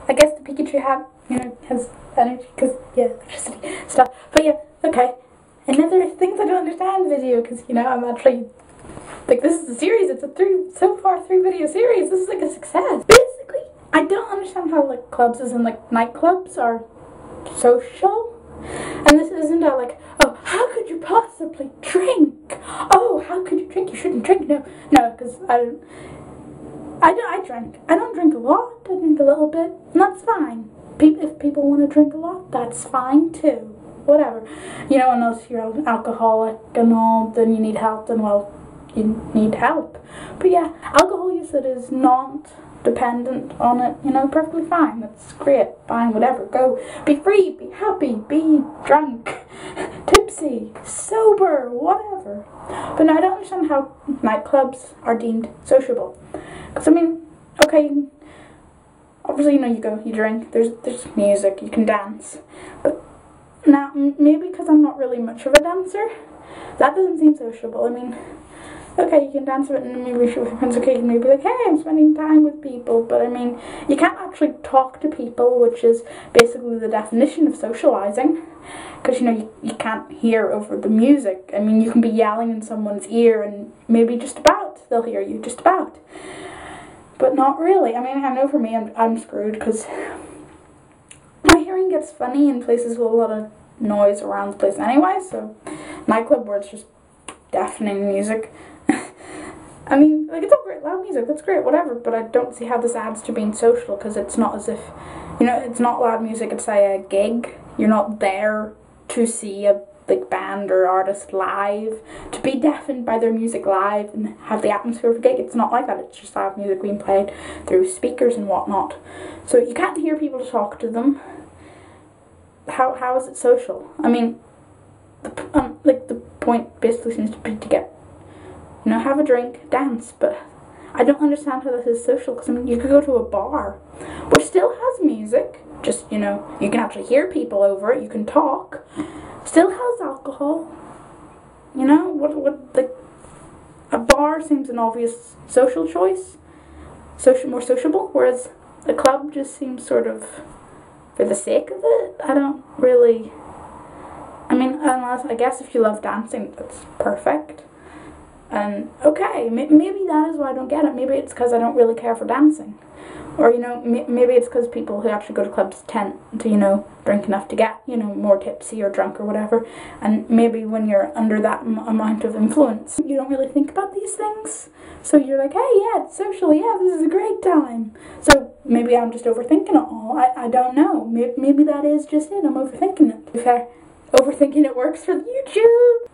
I guess the Pikachu hat, has energy, because, yeah, electricity stuff. But yeah, okay. Another things I don't understand video, because, I'm actually, like, this is a series, it's a so far 3-video series, this is like a success. Basically, I don't understand how, like, clubs as in, like, nightclubs are social. And this isn't a, like, oh, how could you possibly drink? Oh, how could you drink? You shouldn't drink. No, because I drink. I don't drink a lot, I drink a little bit, and that's fine. If people want to drink a lot, that's fine too. Whatever. Unless you're an alcoholic and all, then you need help, then well, you need help. But yeah, alcohol use that is not dependent on it, perfectly fine. That's great, fine, whatever. Go, be free, be happy, be drunk, tipsy, sober, whatever. But no, I don't understand how nightclubs are deemed sociable. Because, okay, obviously, you go, you drink, there's music, you can dance. But now, maybe because I'm not really much of a dancer, that doesn't seem sociable. Okay, you can dance a bit and maybe your friends, okay, you can maybe be like, hey, I'm spending time with people, but you can't actually talk to people, which is basically the definition of socializing, because, you can't hear over the music. You can be yelling in someone's ear and maybe just about, they'll hear you, just about. But not really. I know for me, I'm screwed, because my hearing gets funny in places with a lot of noise around the place anyway, so nightclub where it's just deafening music. It's all great, loud music, that's great, whatever, but I don't see how this adds to being social, because it's not as if, it's not loud music, it's say a gig. You're not there to see a big band or artist live, to be deafened by their music live and have the atmosphere of a gig. It's not like that, it's just loud music being played through speakers and whatnot. So you can't hear people to talk to them. How is it social? The point basically seems to be to get, have a drink, dance, but I don't understand how this is social, because you could go to a bar, which still has music, just, you can actually hear people over it, you can talk, still has alcohol, a bar seems an obvious social choice, more sociable, whereas a club just seems sort of for the sake of it. I don't really, unless, I guess if you love dancing, that's perfect. And okay, maybe that is why I don't get it. Maybe it's because I don't really care for dancing. Or, maybe it's because people who actually go to clubs tend to, drink enough to get, more tipsy or drunk or whatever. And maybe when you're under that amount of influence, you don't really think about these things. So you're like, hey, yeah, it's social, yeah, this is a great time. So maybe I'm just overthinking it all. I don't know. Maybe that is just it. I'm overthinking it. To be fair, overthinking it works for YouTube.